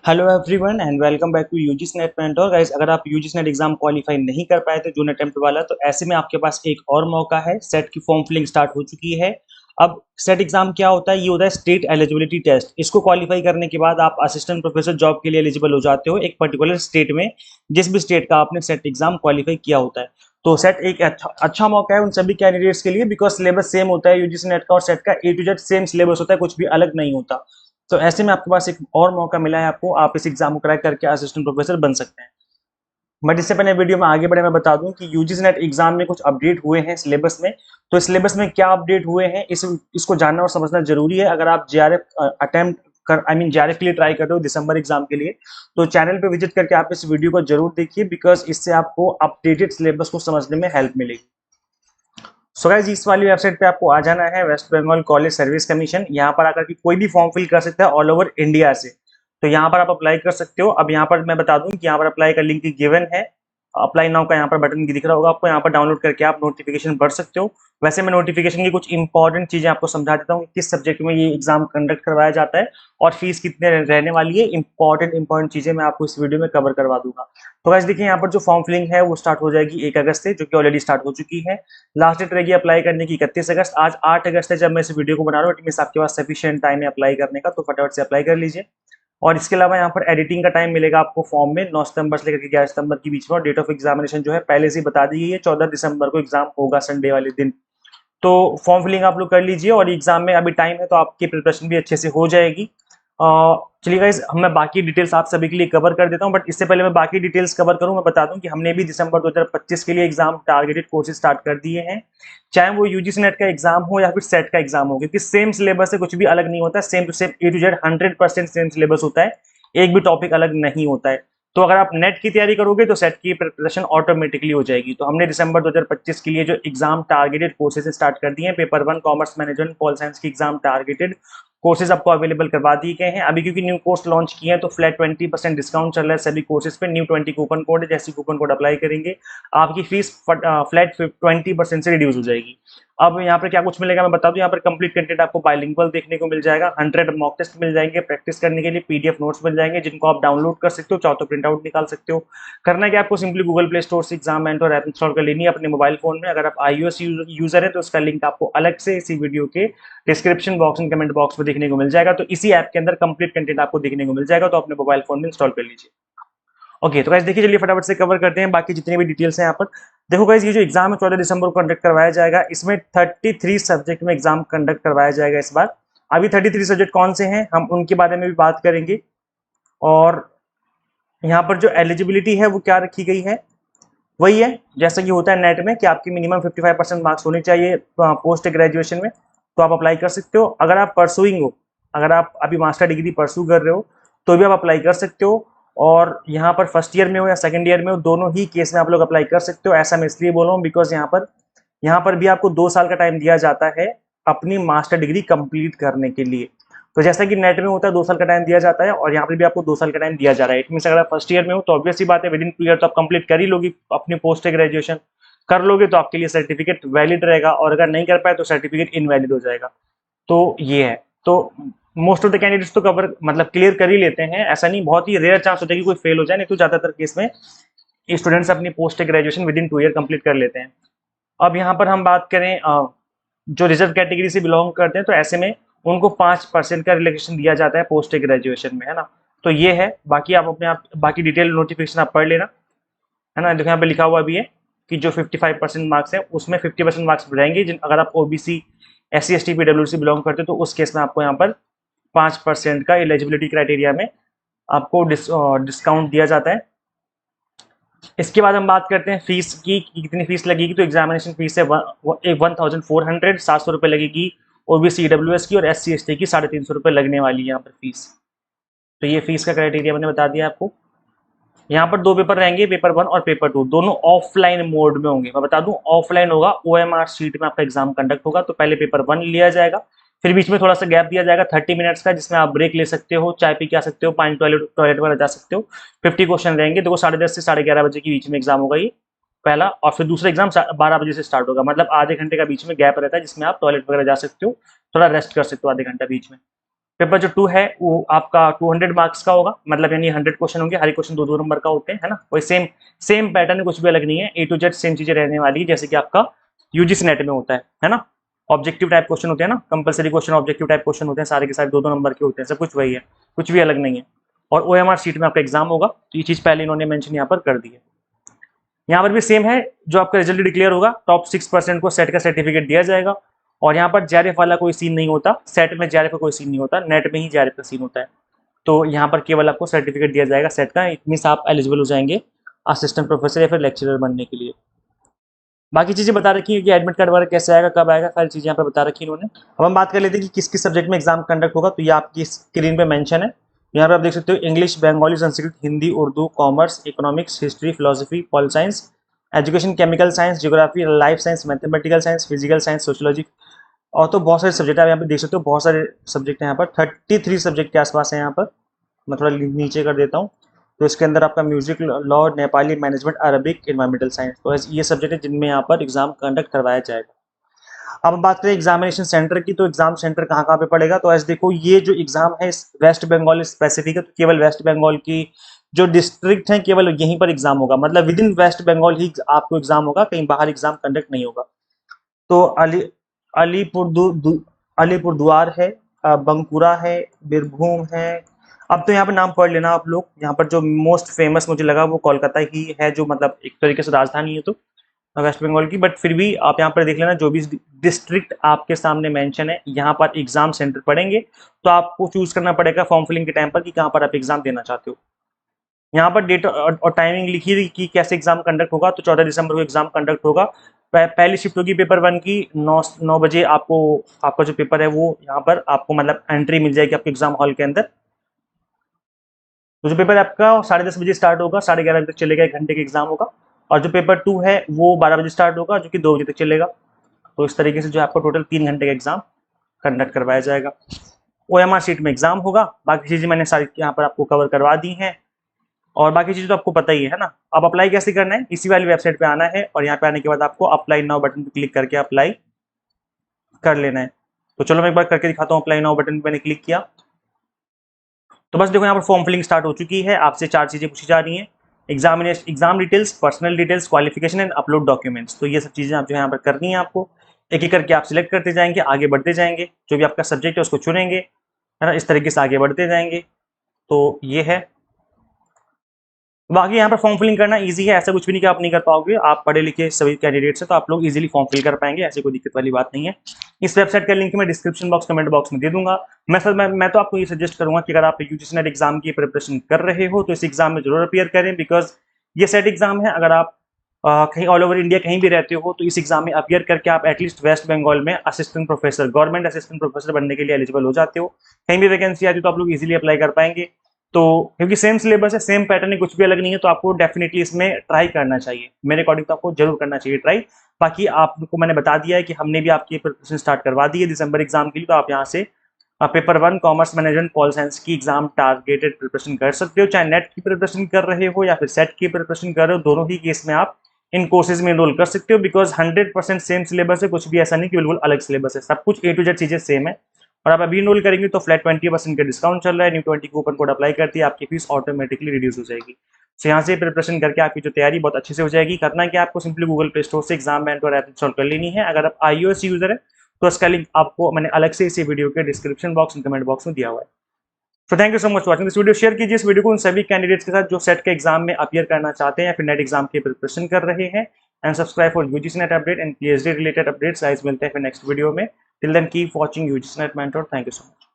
Hello everyone and welcome back to UGC NET mentor guys. अगर आप UGC net exam qualify नहीं कर पाए थे जून अटेम्प्ट वाला, तो ऐसे में आपके पास एक और मौका है। सेट की फॉर्म फिलिंग स्टार्ट हो चुकी है। अब सेट एग्जाम क्या होता है? ये होता है स्टेट एलिजिबिलिटी टेस्ट। इसको क्वालिफाई करने के बाद आप असिस्टेंट प्रोफेसर जॉब के लिए एलिजिबल हो जाते हो एक पर्टिकुलर स्टेट में, जिस भी स्टेट का आपने सेट एग्जाम क्वालिफाई किया होता है। तो सेट एक अच्छा मौका है उन सभी कैंडिडेट्स के लिए, बिकॉज सिलेबस सेम होता है यूजीसी नेट का और सेट का। ए टू जेड सेम सिलेबस होता है, कुछ भी अलग नहीं होता। तो ऐसे में आपके पास एक और मौका मिला है आपको, आप इस एग्जाम को क्रैक करके असिस्टेंट प्रोफेसर बन सकते हैं। बट इससे पहले वीडियो में आगे बढ़े मैं बता दूं कि यूजीसी नेट एग्जाम में कुछ अपडेट हुए हैं सिलेबस में। तो सिलेबस में क्या अपडेट हुए हैं इसको जानना और समझना जरूरी है। अगर आप जेआरएफ अटेम्प्ट कर जेआरएफ के लिए ट्राई कर रहे हो दिसंबर एग्जाम के लिए, तो चैनल पे विजिट करके आप इस वीडियो को जरूर देखिए, बिकॉज इससे आपको अपडेटेड सिलेबस को समझने में हेल्प मिलेगी। सो गाइस, इस वाली वेबसाइट पे आपको आ जाना है, West Bengal college service commission. यहाँ पर आकर के कोई भी फॉर्म फिल कर सकता है ऑल ओवर इंडिया से। तो यहाँ पर आप अप्लाई कर सकते हो। अब यहाँ पर मैं बता दूं कि यहाँ पर अप्लाई का लिंक गिवन है। अप्लाई नाउ का यहाँ पर बटन दिख रहा होगा आपको, यहाँ पर डाउनलोड करके आप नोटिफिकेशन भर सकते हो। वैसे मैं नोटिफिकेशन की कुछ इंपॉर्टेंट चीजें आपको समझा देता हूँ, किस सब्जेक्ट में ये एग्जाम कंडक्ट करवाया जाता है और फीस कितने रहने वाली है। इंपॉर्टेंट चीजें मैं आपको इस वीडियो में कवर करवा दूंगा। तो गाइस देखिए, यहाँ पर जो फॉर्म फिलिंग है वो स्टार्ट हो जाएगी 1 अगस्त से, जो कि ऑलरेडी स्टार्ट हो चुकी है। लास्ट डेट रहेगी अप्लाई करने की 31 अगस्त। आज 8 अगस्त है जब मैं इस वीडियो को बना रहा हूँ। इट मीन आपके पास सफिशिएंट टाइम है अप्लाई करने का, तो फटाफट से अप्लाई कर लीजिए। और इसके अलावा यहाँ पर एडिटिंग का टाइम मिलेगा आपको फॉर्म में 9 सितंबर से लेकर के 11 सितंबर के बीच में। और डेट ऑफ एग्जामिनेशन जो है पहले से ही बता दी गई है, 14 दिसंबर को एग्जाम होगा, संडे वाले दिन। तो फॉर्म फिलिंग आप लोग कर लीजिए, और एग्जाम में अभी टाइम है तो आपकी प्रिपरेशन भी अच्छे से हो जाएगी। चलिए गाइस, मैं बाकी डिटेल्स आप सभी के लिए कवर कर देता हूं। बट इससे पहले मैं बाकी डिटेल्स कवर करूं, मैं बता दूं कि हमने भी दिसंबर 2025 के लिए एग्जाम टारगेटेड कोर्सेज स्टार्ट कर दिए हैं। चाहे वो यूजीसी नेट का एग्जाम हो या फिर सेट का एग्जाम हो, क्योंकि सेम सिलेबस से कुछ भी अलग नहीं होता है। Same to same A to Z 100% same syllabus होता है, एक भी टॉपिक अलग नहीं होता है। तो अगर आप नेट की तैयारी करोगे तो सेट की प्रिपरेशन ऑटोमेटिकली हो जाएगी। तो हमने दिसंबर 2025 के लिए जो एग्जाम टारगेटेड कोर्सेज स्टार्ट कर दिए हैं। Paper 1 commerce management pol science की एग्जाम टारगेटेड कोर्सेज आपको अवेलेबल करवा दिए गए हैं। अभी क्योंकि न्यू कोर्स लॉन्च किए हैं तो फ्लैट 20% डिस्काउंट चल रहा है सभी कोर्सेज पे। न्यू 20 कूपन कोड है, जैसे कूपन कोड अप्लाई करेंगे आपकी फीस फ्लैट 20% से रिड्यूस हो जाएगी। अब यहाँ पर क्या कुछ मिलेगा मैं बता दूं। यहाँ पर कंप्लीट कंटेंट आपको बाइलिंगुअल देखने को मिल जाएगा, 100 मॉक टेस्ट मिल जाएंगे प्रैक्टिस करने के लिए, पीडीएफ नोट्स मिल जाएंगे जिनको आप डाउनलोड कर सकते हो, चाहो तो प्रिंट आउट निकाल सकते हो। करना क्या, आपको सिंपली गूगल प्ले स्टोर से एग्जाम मेंटर ऐप इंस्टॉल कर लेनी है अपने मोबाइल फोन में। अगर आप iOS यूजर है तो उसका लिंक आपको अलग से इसी वीडियो के description box and comment box में देखने को मिल जाएगा। तो इसी ऐप के अंदर कंप्लीट कंटेंट आपको देखने को मिल जाएगा, तो अपने मोबाइल फोन में इंस्टॉल कर लीजिए। ओके, तो गाइस देखिए, चलिए फटाफट से कवर करते हैं बाकी जितनी भी डिटेल्स हैं यहाँ पर। देखो गाइस, ये जो एग्जाम है 14 दिसंबर को कंडक्ट करवाया जाएगा। इसमें 33 सब्जेक्ट में एग्जाम कंडक्ट करवाया जाएगा इस बार। अभी 33 सब्जेक्ट कौन से हैं हम उनके बारे में भी बात करेंगे। और यहाँ पर जो एलिजिबिलिटी है वो क्या रखी गई है, वही है जैसा कि होता है नेट में कि आपकी मिनिमम 55% मार्क्स होने चाहिए पोस्ट ग्रेजुएशन में, तो आप अप्लाई कर सकते हो। अगर आप परसुइंग हो, अगर आप अभी मास्टर डिग्री परसू कर रहे हो तो भी आप अप्लाई कर सकते हो। और यहाँ पर फर्स्ट ईयर में हो या सेकंड ईयर में हो, दोनों ही केस में आप लोग अप्लाई कर सकते हो। ऐसा मैं इसलिए बोल रहा हूँ बिकॉज यहाँ पर भी आपको 2 साल का टाइम दिया जाता है अपनी मास्टर डिग्री कंप्लीट करने के लिए। तो जैसा कि नेट में होता है 2 साल का टाइम दिया जाता है, और यहाँ पर भी आपको 2 साल का टाइम दिया जा रहा है। इट मीन अगर आप फर्स्ट ईयर में हो तो ऑब्वियस ही बात है विद इन 2 ईयर तो आप कंप्लीट कर ही लोगे अपनी पोस्ट ग्रेजुएशन। कर लोगे तो आपके लिए सर्टिफिकेट वैलिड रहेगा, और अगर नहीं कर पाए तो सर्टिफिकेट इनवैलिड हो जाएगा। तो ये है। तो मोस्ट ऑफ द कैंडिडेट्स तो कवर क्लियर कर ही लेते हैं। ऐसा नहीं, बहुत ही रेयर चांस होता है कि कोई फेल हो जाए, नहीं तो ज्यादातर केस में स्टूडेंट्स अपनी post graduation with in 2 year complete कर लेते हैं। अब यहाँ पर हम बात करें जो रिजर्व कैटेगरी से बिलोंग करते हैं, तो ऐसे में उनको 5% का रिलैक्सेशन दिया जाता है पोस्ट ग्रेजुएशन में, है ना। तो ये है। बाकी आप अपने आप बाकी डिटेल नोटिफिकेशन आप पढ़ लेना, है ना। देखो यहाँ पे लिखा हुआ भी है कि जो 55% मार्क्स है उसमें 50% मार्क्स रहेंगे अगर आप ओबीसी SC ST PWD से बिलोंग करते हो, तो उस केस में आपको यहाँ पर 5% का एलिजिबिलिटी क्राइटेरिया में आपको डिस्काउंट दिया जाता है। इसके बाद हम बात करते हैं फीस की कि कितनी फीस लगेगी। तो एग्जामिनेशन फीस है 1400, 700 रुपये लगेगी ओबीसी EWS की, और SC ST की 350 रुपये लगने वाली है यहाँ पर फीस। तो ये फीस का क्राइटेरिया मैंने बता दिया आपको। यहाँ पर 2 पेपर रहेंगे, पेपर 1 और पेपर 2, दोनों ऑफलाइन मोड में होंगे। मैं बता दूं, ऑफलाइन होगा, OMR शीट में आपका एग्जाम कंडक्ट होगा। तो पहले पेपर 1 लिया जाएगा, फिर बीच में थोड़ा सा गैप दिया जाएगा 30 मिनट्स का, जिसमें आप ब्रेक ले सकते हो, चाय पी के आ सकते हो, पानी टॉयलेट वगैरह जा सकते हो। 50 क्वेश्चन रहेंगे। देखो 10:30 से 11:30 बजे के बीच में एग्जाम होगा ये पहला, और फिर दूसरा एग्जाम 12 बजे से स्टार्ट होगा। मतलब आधे घंटे का बीच में गैप रहता है जिसमें आप टॉयलेट वगैरह जा सकते हो, थोड़ा रेस्ट कर सकते हो आधे घंटा बीच में। पेपर जो 2 है वो आपका 200 मार्क्स का होगा, मतलब यानी 100 क्वेश्चन होंगे, हर एक क्वेश्चन 2-2 नंबर का होते हैं, है ना। वही सेम सेम पैटर्न, कुछ भी अलग नहीं है, ए टू जेड सेम चीजें रहने वाली है जैसे कि आपका यूजीसी नेट में होता है ना। ऑब्जेक्टिव टाइप क्वेश्चन होते हैं ना, compulsory question objective type question होते हैं, सारे के सारे 2-2 नंबर के होते हैं, सब कुछ वही है, कुछ भी अलग नहीं है। और ओएमआर शीट में आपका एग्जाम होगा, तो ये चीज पहले इन्होंने मेंशन यहाँ पर कर दी है। यहाँ पर भी सेम है, जो आपका रिजल्ट डिक्लेयर होगा टॉप 6% को सेट का सर्टिफिकेट दिया जाएगा। और यहाँ पर जेआरएफ वाला कोई सीन नहीं होता, सेट में जेआरएफ का कोई सीन नहीं होता, नेट में ही जेआरएफ का सीन होता है। तो यहाँ पर केवल आपको सर्टिफिकेट दिया जाएगा सेट का, इट मीन्स आप एलिजिबल हो जाएंगे असिस्टेंट प्रोफेसर या फिर लेक्चरर बनने के लिए। बाकी चीजें बता रखी है कि एडमिट कार्ड वगैरह कैसे आएगा, कब आएगा, सारी चीजें यहाँ पर बता रखी है इन्होंने। अब हम बात कर लेते हैं कि किस किस सब्जेक्ट में एग्जाम कंडक्ट होगा, तो ये आपकी स्क्रीन पे मेंशन है। यहाँ पर आप देख सकते हो English, Bengali, Sanskrit, Hindi, Urdu, commerce, economics, history, philosophy, pol science, education, chemical science, geography, life science, mathematical science, physical science, sociology, और तो बहुत सारे सब्जेक्ट आप यहाँ पे देख सकते हो, बहुत सारे सब्जेक्ट हैं यहाँ पर, 33 सब्जेक्ट के आसपास है यहाँ पर। मैं थोड़ा नीचे कर देता हूँ, तो इसके अंदर आपका music, law, Nepali, management, Arabic, environmental science, तो ये सब्जेक्ट है जिनमें यहाँ पर एग्जाम कंडक्ट करवाया जाएगा। अब हम बात करें एग्जामिनेशन सेंटर की, तो एग्जाम सेंटर कहाँ कहाँ पे पड़ेगा, तो ऐसे देखो ये जो एग्जाम है वेस्ट बंगाल स्पेसिफिक है, तो केवल वेस्ट बंगाल की जो डिस्ट्रिक्ट है केवल यहीं पर एग्जाम होगा, मतलब विद इन वेस्ट बंगाल ही आपको एग्जाम होगा, कहीं बाहर एग्जाम कंडक्ट नहीं होगा। तो अलीपुरद्वार है, बंकुरा है, बीरभूम है। अब तो यहाँ पे नाम पढ़ लेना आप लोग, यहाँ पर जो मोस्ट फेमस मुझे लगा वो कोलकाता ही है, जो मतलब एक तरीके से राजधानी है तो वेस्ट बंगाल की, बट फिर भी आप यहाँ पर देख लेना जो भी डिस्ट्रिक्ट आपके सामने मेंशन है यहाँ पर एग्जाम सेंटर पड़ेंगे, तो आपको चूज करना पड़ेगा फॉर्म फिलिंग के टाइम पर कि कहाँ पर आप एग्जाम देना चाहते हो। यहाँ पर डेट और टाइमिंग लिखी थी कि कैसे एग्जाम कंडक्ट होगा, तो 14 दिसंबर को एग्जाम कंडक्ट होगा। पहली शिफ्ट होगी पेपर 1 की, 9 बजे आपको आपका जो पेपर है वो यहाँ पर आपको मतलब एंट्री मिल जाएगी आपके एग्जाम हॉल के अंदर। तो जो पेपर आपका 10:30 बजे स्टार्ट होगा, 11:30 बजे तक चलेगा, 1 घंटे का एग्जाम होगा। और जो पेपर 2 है वो 12 बजे स्टार्ट होगा, जो कि 2 बजे तक चलेगा। तो इस तरीके से जो आपको टोटल 3 घंटे का एग्जाम कंडक्ट करवाया जाएगा। ओएमआर शीट में एग्जाम होगा, बाकी चीजें मैंने सारी यहाँ पर आपको कवर करवा दी हैं, और बाकी चीजें तो आपको पता ही है ना। अब अप्लाई कैसे करना है, इसी वाली वेबसाइट पे आना है और यहाँ पे आने के बाद आपको अप्लाई नाउ बटन पे क्लिक करके अप्लाई कर लेना है। तो चलो मैं एक बार करके दिखाता हूँ, अप्लाई नाउ बटन पे मैंने क्लिक किया, तो बस देखो यहाँ पर फॉर्म फिलिंग स्टार्ट हो चुकी है। आपसे 4 चीजें पूछी जा रही हैं, exam details, personal details, qualification and upload documents. तो ये सब चीजें आप जो यहाँ पर करनी है आपको, एक एक करके आप सिलेक्ट करते जाएंगे, आगे बढ़ते जाएंगे, जो भी आपका सब्जेक्ट है उसको चुनेंगे, है ना, इस तरीके से आगे बढ़ते जाएंगे। तो ये है, बाकी यहाँ पर फॉर्म फिलिंग करना इजी है, ऐसा कुछ भी नहीं कि आप नहीं कर पाओगे, आप पढ़े लिखे सभी कैंडिडेट्स हैं तो आप लोग इजीली फॉर्म फिल कर पाएंगे, ऐसी कोई दिक्कत वाली बात नहीं है। इस वेबसाइट का लिंक मैं डिस्क्रिप्शन बॉक्स, कमेंट बॉक्स में दे दूंगा। मैं तो आपको ये सजेस्ट करूंगा कि अगर आप यूजीसी नेट एग्जाम की प्रिपरेशन कर रहे हो तो इस एग्जाम में जरूर अपियर करें, बिकॉज ये सेट एग्जाम है। अगर आप कहीं ऑल ओवर इंडिया कहीं भी रहते हो तो इस एग्जाम में अपियर करके आप एटलीस्ट वेस्ट बंगाल में assistant professor, government assistant professor बनने के लिए एलिजिबल हो जाते हो। कहीं भी वैकेंसी आती है तो आप लोग इजीली अप्लाई कर पाएंगे। तो क्योंकि सेम सिलेबस है, सेम पैटर्न है, कुछ भी अलग नहीं है, तो आपको डेफिनेटली इसमें ट्राई करना चाहिए, मेरे अकॉर्डिंग तो आपको जरूर करना चाहिए ट्राई। बाकी आपको मैंने बता दिया है कि हमने भी आपकी प्रिपरेशन स्टार्ट करवा दी है दिसंबर एग्जाम के लिए, तो आप यहाँ से paper 1 commerce management pol science की एग्जाम टारगेटेड प्रिपरेशन कर सकते हो, चाहे नेट की प्रिपरेशन कर रहे हो या फिर सेट की प्रिपरेशन कर रहे हो, दोनों ही केस में आप इन कोर्सेज में एनरोल कर सकते हो, बिकॉज 100% सेम सिलेबस है, कुछ भी ऐसा नहीं कि बिल्कुल अलग सिलेबस है, सब कुछ A to Z चीजें सेम है। और आप अभी इनरोल करेंगे तो फ्लैट 20% का डिस्काउंट चल रहा है, न्यू 20 कूपन कोड अप्लाई करती है, आपकी फीस ऑटोमेटिकली रिड्यूस हो जाएगी। तो यहाँ से प्रिपरेशन करके आपकी जो तैयारी बहुत अच्छे से हो जाएगी। करना है कि आपको सिंपली गूगल प्ले स्टोर से एग्जाम मेंटर ऐप इंस्टॉल कर लेनी है। अगर आप iOS यूजर है तो इसका लिंक आपको मैंने अलग से इसी वीडियो के description box and comment box में दिया हुआ है। तो thank you so much watching this video. Share कीजिए इस वीडियो को उन सभी कैंडिडेट्स के साथ जो सेट के एग्जाम में अपियर करना चाहते हैं या फिर नेट एग्जाम की प्रिपरेशन कर रहे हैं। And subscribe for UGC NET update and PhD related updates. Guys मिलते हैं फिर नेक्स्ट वीडियो में। Till then keep watching UGC NET mentor. Thank you so much.